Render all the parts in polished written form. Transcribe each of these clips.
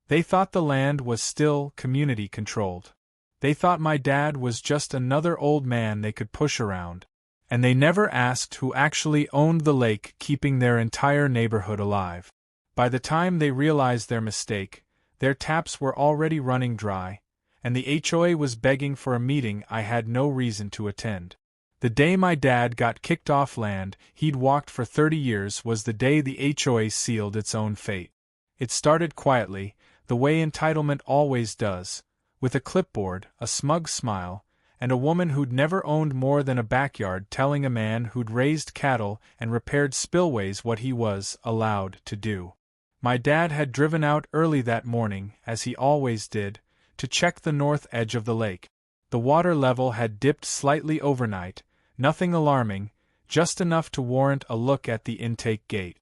They thought the land was still community-controlled. They thought my dad was just another old man they could push around. And they never asked who actually owned the lake keeping their entire neighborhood alive. By the time they realized their mistake, their taps were already running dry, and the HOA was begging for a meeting I had no reason to attend. The day my dad got kicked off land he'd walked for 30 years was the day the HOA sealed its own fate. It started quietly, the way entitlement always does, with a clipboard, a smug smile, and a woman who'd never owned more than a backyard telling a man who'd raised cattle and repaired spillways what he was allowed to do. My dad had driven out early that morning, as he always did, to check the north edge of the lake. The water level had dipped slightly overnight, nothing alarming, just enough to warrant a look at the intake gate.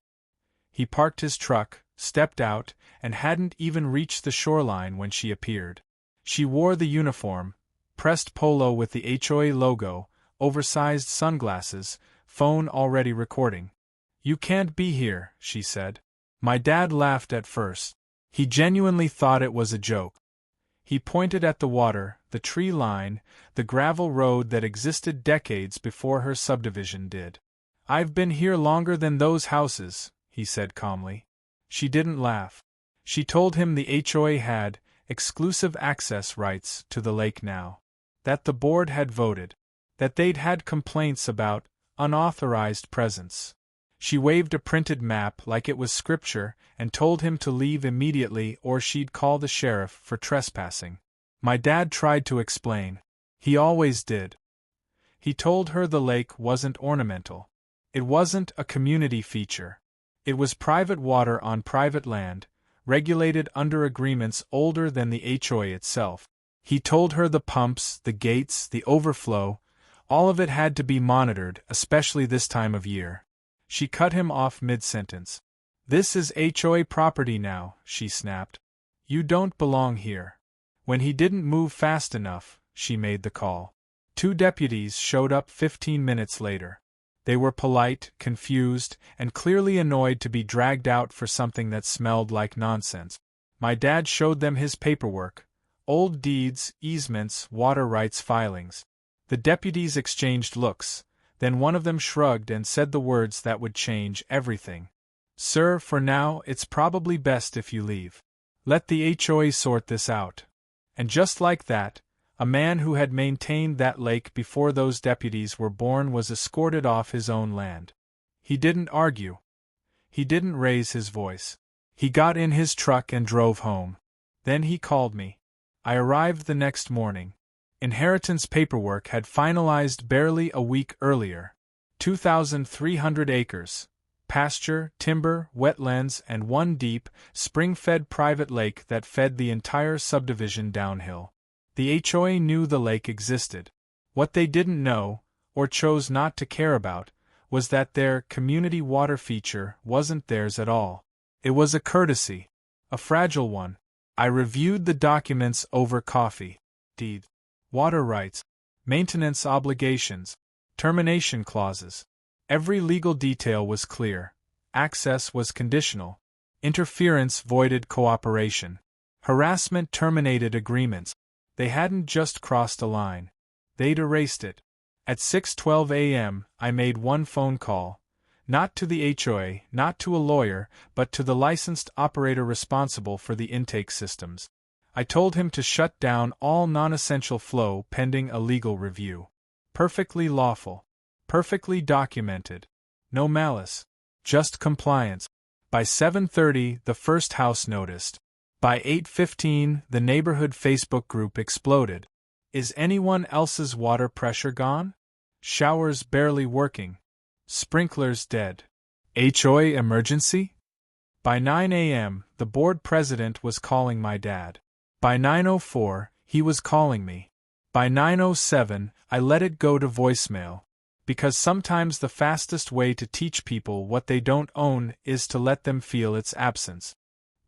He parked his truck, stepped out, and hadn't even reached the shoreline when she appeared. She wore the uniform, pressed polo with the HOA logo, oversized sunglasses, phone already recording. "You can't be here," she said. My dad laughed at first. He genuinely thought it was a joke. He pointed at the water, the tree line, the gravel road that existed decades before her subdivision did. "I've been here longer than those houses," he said calmly. She didn't laugh. She told him the HOA had exclusive access rights to the lake now. That the board had voted. That they'd had complaints about unauthorized presence. She waved a printed map like it was scripture and told him to leave immediately or she'd call the sheriff for trespassing. My dad tried to explain. He always did. He told her the lake wasn't ornamental. It wasn't a community feature. It was private water on private land, regulated under agreements older than the HOA itself. He told her the pumps, the gates, the overflow, all of it had to be monitored, especially this time of year. She cut him off mid-sentence. "This is HOA property now," she snapped. "You don't belong here." When he didn't move fast enough, she made the call. 2 deputies showed up 15 minutes later. They were polite, confused, and clearly annoyed to be dragged out for something that smelled like nonsense. My dad showed them his paperwork, old deeds, easements, water rights filings. The deputies exchanged looks. Then one of them shrugged and said the words that would change everything. "Sir, for now, it's probably best if you leave. Let the HOA sort this out." And just like that, a man who had maintained that lake before those deputies were born was escorted off his own land. He didn't argue. He didn't raise his voice. He got in his truck and drove home. Then he called me. I arrived the next morning. Inheritance paperwork had finalized barely a week earlier. 2,300 acres. Pasture, timber, wetlands, and one deep, spring-fed private lake that fed the entire subdivision downhill. The HOA knew the lake existed. What they didn't know, or chose not to care about, was that their community water feature wasn't theirs at all. It was a courtesy. A fragile one. I reviewed the documents over coffee. Deed. Water rights, maintenance obligations, termination clauses. Every legal detail was clear. Access was conditional. Interference voided cooperation. Harassment terminated agreements. They hadn't just crossed a line. They'd erased it. At 6:12 a.m., I made one phone call. Not to the HOA, not to a lawyer, but to the licensed operator responsible for the intake systems. I told him to shut down all non-essential flow pending a legal review. Perfectly lawful. Perfectly documented. No malice. Just compliance. By 7:30, the first house noticed. By 8:15, the neighborhood Facebook group exploded. Is anyone else's water pressure gone? Showers barely working. Sprinklers dead. HOA emergency? By 9 a.m., the board president was calling my dad. By 9:04, he was calling me. By 9:07, I let it go to voicemail. Because sometimes the fastest way to teach people what they don't own is to let them feel its absence.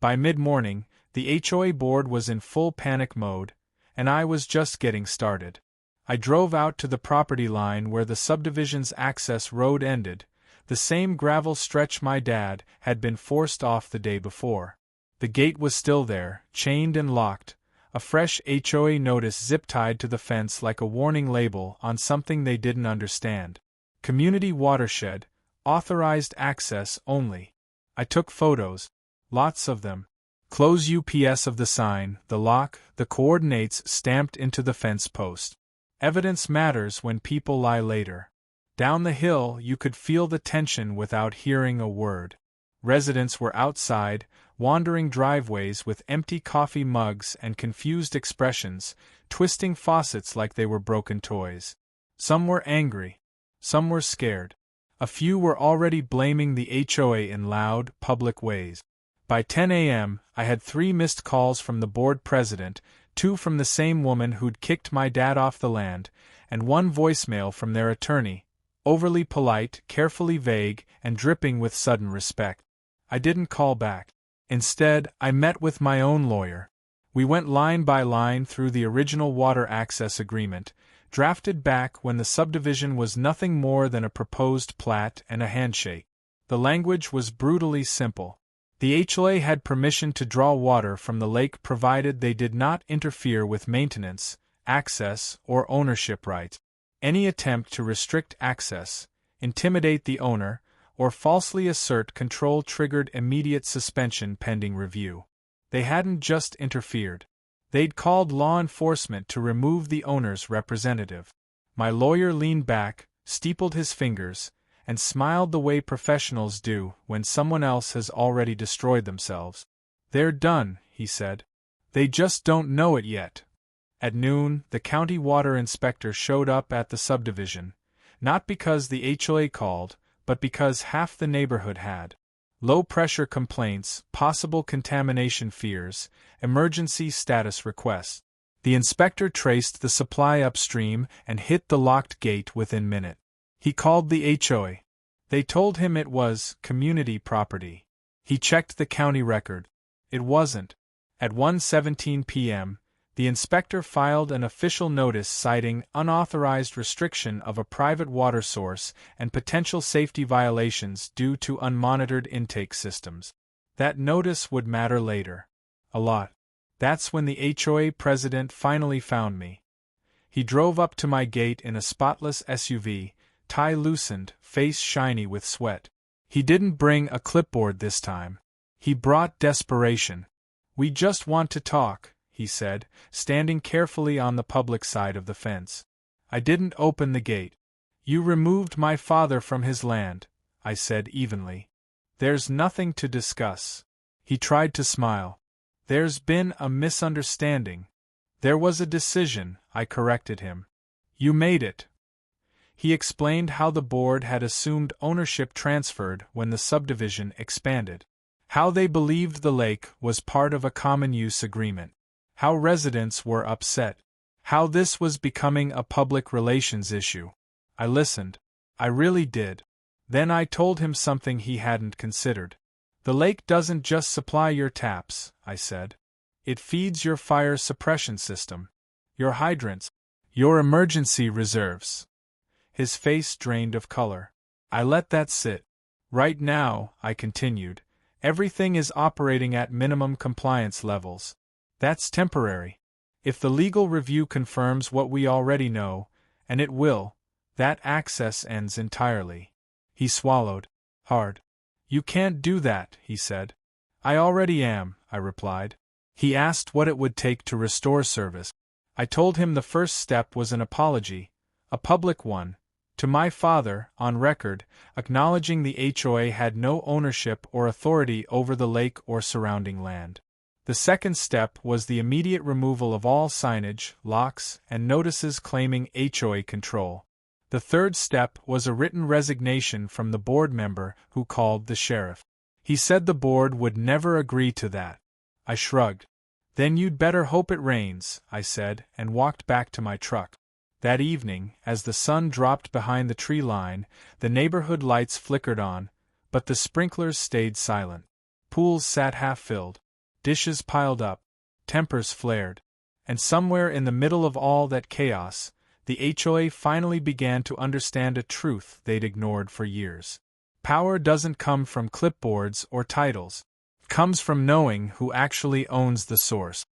By mid-morning, the HOA board was in full panic mode, and I was just getting started. I drove out to the property line where the subdivision's access road ended, the same gravel stretch my dad had been forced off the day before. The gate was still there, chained and locked, a fresh HOA notice zip-tied to the fence like a warning label on something they didn't understand. Community watershed, authorized access only. I took photos. Lots of them. Close UPS of the sign, the lock, the coordinates stamped into the fence post. Evidence matters when people lie later. Down the hill you could feel the tension without hearing a word. Residents were outside, wandering driveways with empty coffee mugs and confused expressions, twisting faucets like they were broken toys. Some were angry. Some were scared. A few were already blaming the HOA in loud, public ways. By 10 a.m., I had 3 missed calls from the board president, 2 from the same woman who'd kicked my dad off the land, and 1 voicemail from their attorney, overly polite, carefully vague, and dripping with sudden respect. I didn't call back. Instead, I met with my own lawyer. We went line by line through the original water access agreement, drafted back when the subdivision was nothing more than a proposed plat and a handshake. The language was brutally simple. The HOA had permission to draw water from the lake provided they did not interfere with maintenance, access, or ownership rights. Any attempt to restrict access, intimidate the owner, or falsely assert control triggered immediate suspension pending review. They hadn't just interfered. They'd called law enforcement to remove the owner's representative. My lawyer leaned back, steepled his fingers, and smiled the way professionals do when someone else has already destroyed themselves. "They're done," he said. "They just don't know it yet." At noon, the county water inspector showed up at the subdivision, not because the HOA called, but because half the neighborhood had. Low-pressure complaints, possible contamination fears, emergency status requests. The inspector traced the supply upstream and hit the locked gate within minutes. He called the HOA. They told him it was community property. He checked the county record. It wasn't. At 1:17 p.m., the inspector filed an official notice citing unauthorized restriction of a private water source and potential safety violations due to unmonitored intake systems. That notice would matter later. A lot. That's when the HOA president finally found me. He drove up to my gate in a spotless SUV, tie loosened, face shiny with sweat. He didn't bring a clipboard this time. He brought desperation. "We just want to talk," he said, standing carefully on the public side of the fence. I didn't open the gate. "You removed my father from his land," I said evenly. "There's nothing to discuss." He tried to smile. "There's been a misunderstanding." "There was a decision," I corrected him. "You made it." He explained how the board had assumed ownership transferred when the subdivision expanded. How they believed the lake was part of a common use agreement. How residents were upset. How this was becoming a public relations issue. I listened. I really did. Then I told him something he hadn't considered. "The lake doesn't just supply your taps," I said. "It feeds your fire suppression system, your hydrants, your emergency reserves." His face drained of color. I let that sit. "Right now," I continued, "everything is operating at minimum compliance levels. That's temporary. If the legal review confirms what we already know, and it will, that access ends entirely." He swallowed hard. "You can't do that," he said. "I already am," I replied. He asked what it would take to restore service. I told him the first step was an apology, a public one, to my father, on record, acknowledging the HOA had no ownership or authority over the lake or surrounding land. The second step was the immediate removal of all signage, locks, and notices claiming HOA control. The third step was a written resignation from the board member who called the sheriff. He said the board would never agree to that. I shrugged. "Then you'd better hope it rains," I said, and walked back to my truck. That evening, as the sun dropped behind the tree line, the neighborhood lights flickered on, but the sprinklers stayed silent. Pools sat half-filled. Dishes piled up. Tempers flared. And somewhere in the middle of all that chaos, the HOA finally began to understand a truth they'd ignored for years. Power doesn't come from clipboards or titles. comes from knowing who actually owns the source.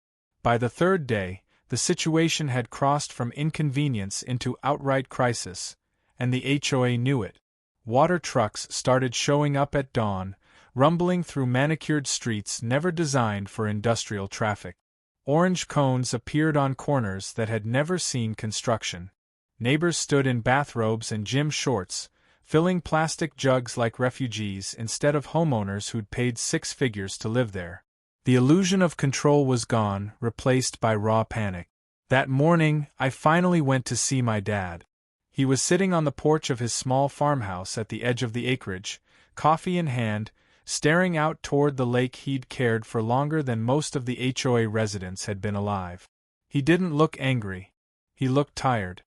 By the third day, the situation had crossed from inconvenience into outright crisis, and the HOA knew it. Water trucks started showing up at dawn, rumbling through manicured streets never designed for industrial traffic. Orange cones appeared on corners that had never seen construction. Neighbors stood in bathrobes and gym shorts, filling plastic jugs like refugees instead of homeowners who'd paid six figures to live there. The illusion of control was gone, replaced by raw panic. That morning, I finally went to see my dad. He was sitting on the porch of his small farmhouse at the edge of the acreage, coffee in hand, staring out toward the lake he'd cared for longer than most of the HOA residents had been alive. He didn't look angry. He looked tired.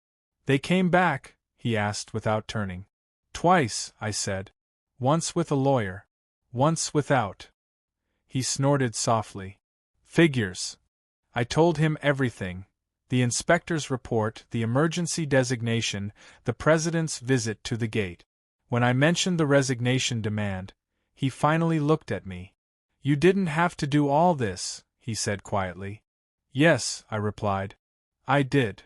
"They came back?" he asked without turning. "Twice," I said. "Once with a lawyer. Once without." He snorted softly. "Figures." I told him everything. The inspector's report, the emergency designation, the president's visit to the gate. When I mentioned the resignation demand, he finally looked at me. "You didn't have to do all this," he said quietly. "Yes," I replied. "I did."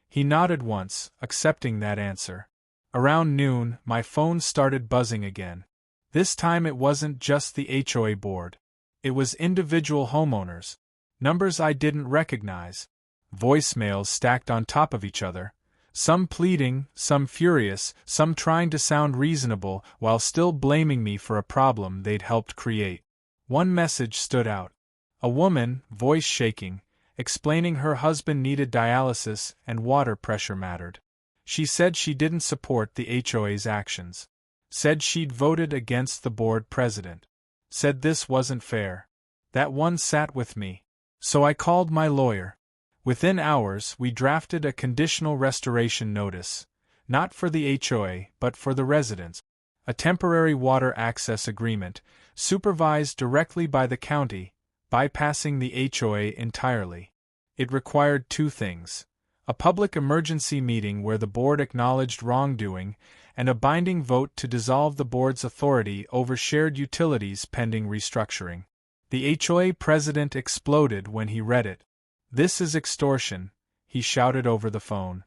He nodded once, accepting that answer. Around noon, my phone started buzzing again. This time it wasn't just the HOA board. It was individual homeowners. Numbers I didn't recognize. Voicemails stacked on top of each other. Some pleading, some furious, some trying to sound reasonable while still blaming me for a problem they'd helped create. One message stood out. A woman, voice shaking, explaining her husband needed dialysis and water pressure mattered. She said she didn't support the HOA's actions. Said she'd voted against the board president. Said this wasn't fair. That one sat with me. So I called my lawyer. Within hours, we drafted a conditional restoration notice, not for the HOA but for the residents. A temporary water access agreement, supervised directly by the county, bypassing the HOA entirely. It required two things: a public emergency meeting where the board acknowledged wrongdoing, and a binding vote to dissolve the board's authority over shared utilities pending restructuring. The HOA president exploded when he read it. "This is extortion," he shouted over the phone.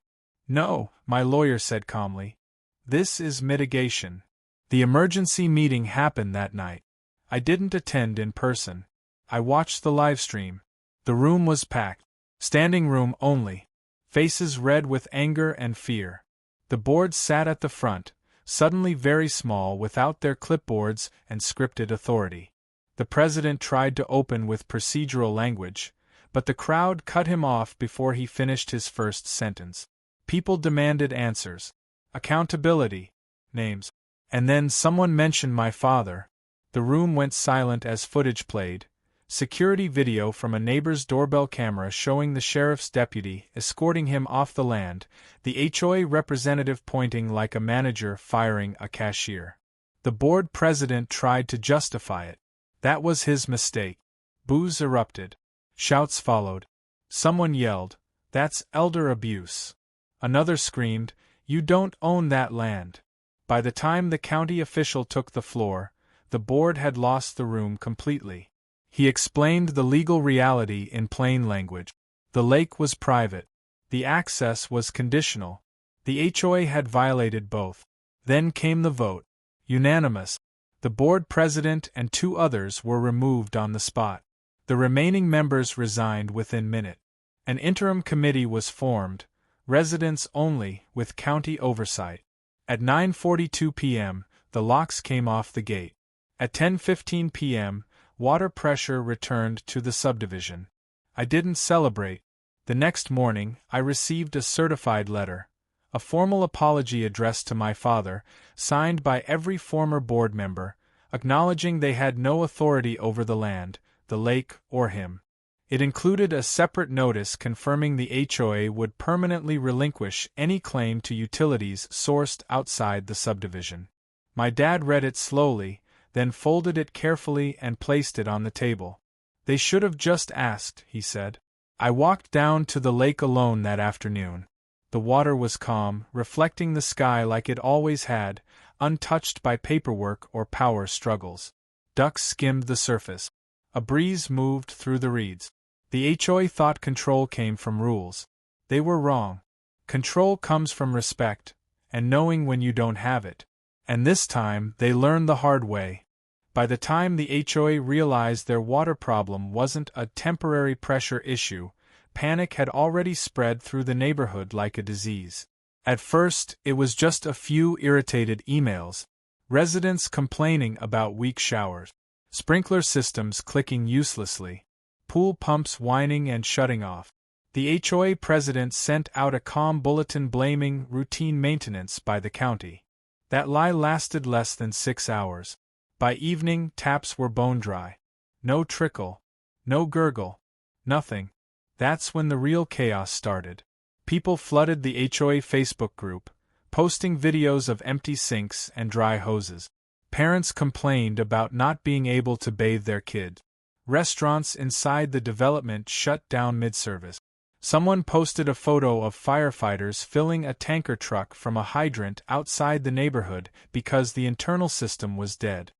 "No," my lawyer said calmly. "This is mitigation." The emergency meeting happened that night. I didn't attend in person. I watched the livestream. The room was packed. Standing room only. Faces red with anger and fear. The board sat at the front, suddenly very small without their clipboards and scripted authority. The president tried to open with procedural language, but the crowd cut him off before he finished his first sentence. People demanded answers. Accountability. Names. And then someone mentioned my father. The room went silent as footage played. Security video from a neighbor's doorbell camera showing the sheriff's deputy escorting him off the land, the HOA representative pointing like a manager firing a cashier. The board president tried to justify it. That was his mistake. Boos erupted. Shouts followed. Someone yelled, "That's elder abuse." Another screamed, "You don't own that land." By the time the county official took the floor, the board had lost the room completely. He explained the legal reality in plain language. The lake was private. The access was conditional. The HOA had violated both. Then came the vote. Unanimous. The board president and two others were removed on the spot. The remaining members resigned within minutes. An interim committee was formed, residents only, with county oversight. At 9:42 p.m., the locks came off the gate. At 10:15 p.m., water pressure returned to the subdivision. I didn't celebrate. The next morning, I received a certified letter, a formal apology addressed to my father, signed by every former board member, acknowledging they had no authority over the land, the lake, or him. It included a separate notice confirming the HOA would permanently relinquish any claim to utilities sourced outside the subdivision. My dad read it slowly, then folded it carefully and placed it on the table. "They should have just asked," he said. I walked down to the lake alone that afternoon. The water was calm, reflecting the sky like it always had, untouched by paperwork or power struggles. Ducks skimmed the surface. A breeze moved through the reeds. The HOA thought control came from rules. They were wrong. Control comes from respect, and knowing when you don't have it. And this time, they learned the hard way. By the time the HOA realized their water problem wasn't a temporary pressure issue, panic had already spread through the neighborhood like a disease. At first, it was just a few irritated emails, residents complaining about weak showers, sprinkler systems clicking uselessly, pool pumps whining and shutting off. The HOA president sent out a calm bulletin blaming routine maintenance by the county. That lie lasted less than 6 hours. By evening, taps were bone dry. No trickle. No gurgle. Nothing. That's when the real chaos started. People flooded the HOA Facebook group, posting videos of empty sinks and dry hoses. Parents complained about not being able to bathe their kid. Restaurants inside the development shut down mid-service. Someone posted a photo of firefighters filling a tanker truck from a hydrant outside the neighborhood because the internal system was dead.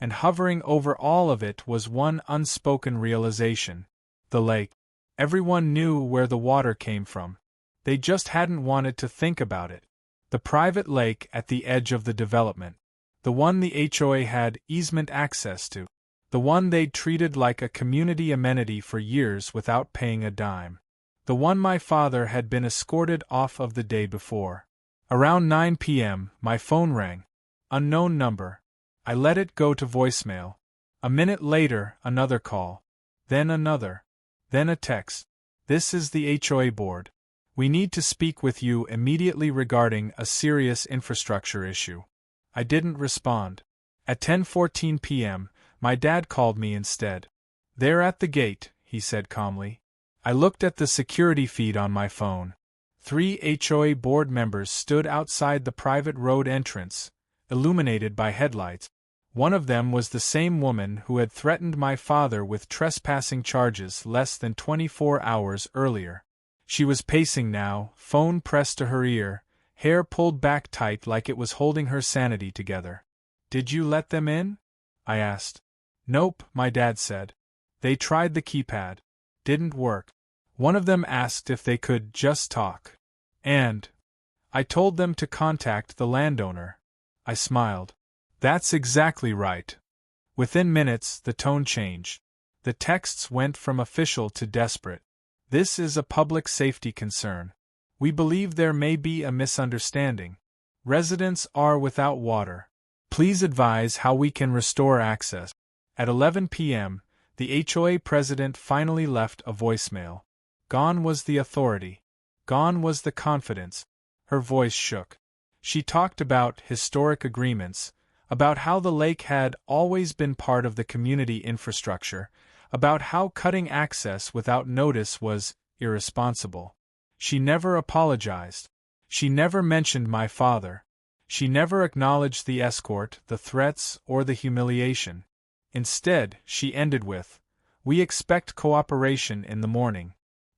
And hovering over all of it was one unspoken realization: the lake. Everyone knew where the water came from. They just hadn't wanted to think about it. The private lake at the edge of the development. The one the HOA had easement access to. The one they'd treated like a community amenity for years without paying a dime. The one my father had been escorted off of the day before. Around 9 p.m., my phone rang. Unknown number. I let it go to voicemail. A minute later, another call. Then another. Then a text. This is the HOA board. We need to speak with you immediately regarding a serious infrastructure issue. I didn't respond. At 10:14 p.m., my dad called me instead. They're at the gate, he said calmly. I looked at the security feed on my phone. 3 HOA board members stood outside the private road entrance, illuminated by headlights. One of them was the same woman who had threatened my father with trespassing charges less than 24 hours earlier. She was pacing now, phone pressed to her ear, hair pulled back tight like it was holding her sanity together. Did you let them in? I asked. Nope, my dad said. They tried the keypad. Didn't work. One of them asked if they could just talk. And I told them to contact the landowner. I smiled. That's exactly right. Within minutes, the tone changed. The texts went from official to desperate. This is a public safety concern. We believe there may be a misunderstanding. Residents are without water. Please advise how we can restore access. At 11 p.m., the HOA president finally left a voicemail. Gone was the authority. Gone was the confidence. Her voice shook. She talked about historic agreements, about how the lake had always been part of the community infrastructure, about how cutting access without notice was irresponsible. She never apologized. She never mentioned my father. She never acknowledged the escort, the threats, or the humiliation. Instead, she ended with, "We expect cooperation in the morning."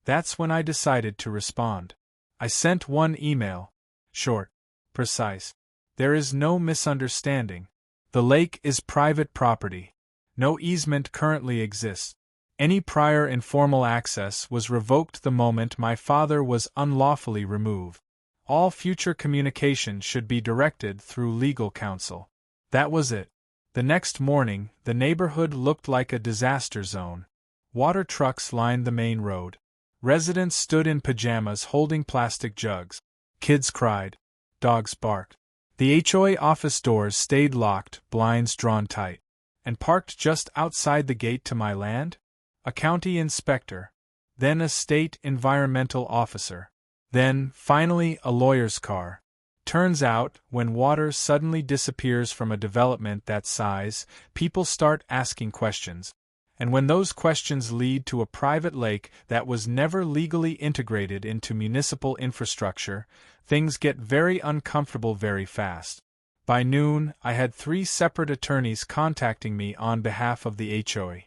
That's when I decided to respond. I sent one email. Short. Precise. There is no misunderstanding. The lake is private property. No easement currently exists. Any prior informal access was revoked the moment my father was unlawfully removed. All future communication should be directed through legal counsel. That was it. The next morning, the neighborhood looked like a disaster zone. Water trucks lined the main road. Residents stood in pajamas holding plastic jugs. Kids cried. Dogs barked. The HOA office doors stayed locked, blinds drawn tight. And parked just outside the gate to my land? A county inspector. Then a state environmental officer. Then, finally, a lawyer's car. Turns out, when water suddenly disappears from a development that size, people start asking questions. And when those questions lead to a private lake that was never legally integrated into municipal infrastructure, things get very uncomfortable very fast. By noon, I had 3 separate attorneys contacting me on behalf of the HOA.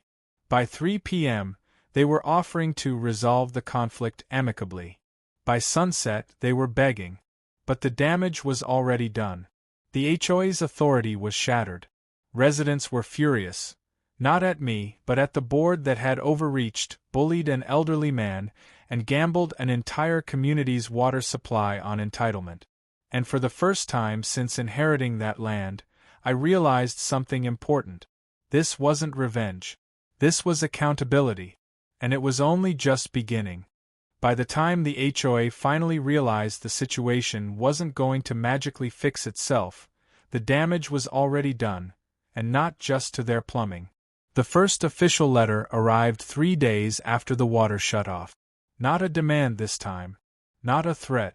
By 3 p.m., they were offering to resolve the conflict amicably. By sunset, they were begging. But the damage was already done. The HOA's authority was shattered. Residents were furious, Not at me, but at the board that had overreached, bullied an elderly man, and gambled an entire community's water supply on entitlement. And for the first time since inheriting that land, I realized something important. This wasn't revenge. This was accountability. And it was only just beginning. By the time the HOA finally realized the situation wasn't going to magically fix itself, the damage was already done, and not just to their plumbing. The first official letter arrived 3 days after the water shut off. Not a demand this time. Not a threat.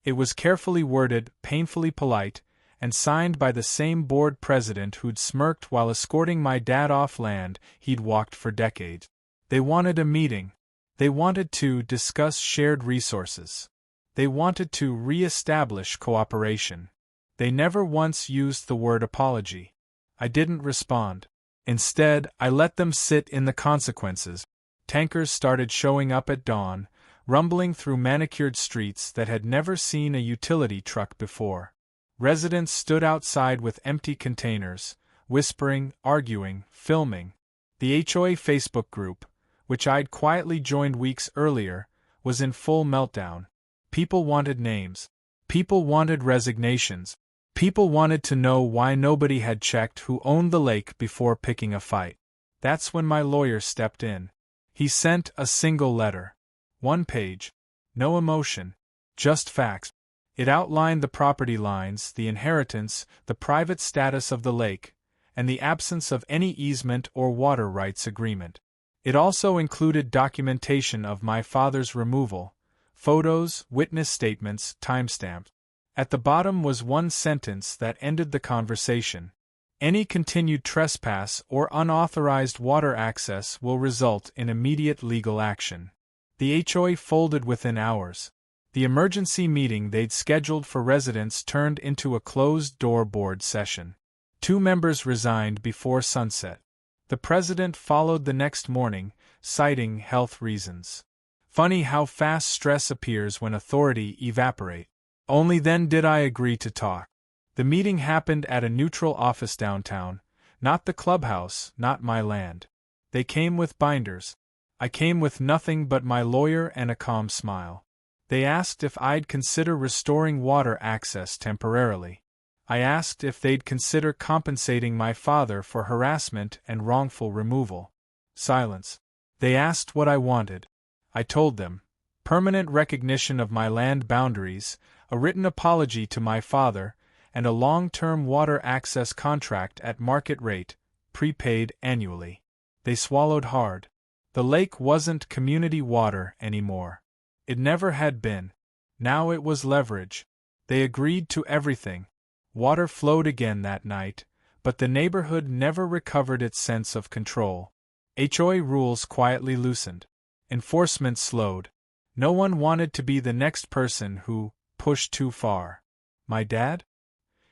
It was carefully worded, painfully polite, and signed by the same board president who'd smirked while escorting my dad off land he'd walked for decades. They wanted a meeting. They wanted to discuss shared resources. They wanted to re-establish cooperation. They never once used the word apology. I didn't respond. Instead, I let them sit in the consequences. Tankers started showing up at dawn, rumbling through manicured streets that had never seen a utility truck before. Residents stood outside with empty containers, whispering, arguing, filming. The HOA Facebook group, which I'd quietly joined weeks earlier, was in full meltdown. People wanted names. People wanted resignations. People wanted to know why nobody had checked who owned the lake before picking a fight. That's when my lawyer stepped in. He sent a single letter. 1 page. No emotion. Just facts. It outlined the property lines, the inheritance, the private status of the lake, and the absence of any easement or water rights agreement. It also included documentation of my father's removal, photos, witness statements, timestamps. At the bottom was one sentence that ended the conversation. Any continued trespass or unauthorized water access will result in immediate legal action. The HOA folded within hours. The emergency meeting they'd scheduled for residents turned into a closed-door board session. 2 members resigned before sunset. The president followed the next morning, citing health reasons. Funny how fast stress appears when authority evaporates. Only then did I agree to talk. The meeting happened at a neutral office downtown, not the clubhouse, not my land. They came with binders. I came with nothing but my lawyer and a calm smile. They asked if I'd consider restoring water access temporarily. I asked if they'd consider compensating my father for harassment and wrongful removal. Silence. They asked what I wanted. I told them. Permanent recognition of my land boundaries, a written apology to my father, and a long-term water access contract at market rate, prepaid annually. They swallowed hard. The lake wasn't community water anymore. It never had been. Now it was leverage. They agreed to everything. Water flowed again that night, but the neighborhood never recovered its sense of control. HOA rules quietly loosened. Enforcement slowed. No one wanted to be the next person who pushed too far. My dad?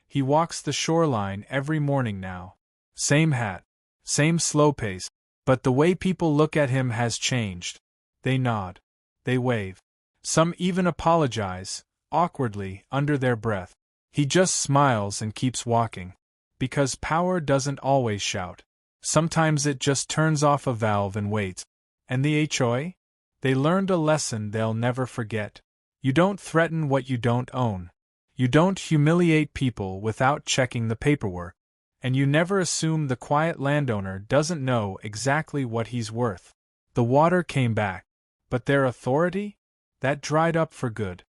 He walks the shoreline every morning now. Same hat. Same slow pace. But the way people look at him has changed. They nod. They wave. Some even apologize, awkwardly, under their breath. He just smiles and keeps walking. Because power doesn't always shout. Sometimes it just turns off a valve and waits. And the HOA? They learned a lesson they'll never forget. You don't threaten what you don't own. You don't humiliate people without checking the paperwork. And you never assume the quiet landowner doesn't know exactly what he's worth. The water came back. But their authority? That dried up for good.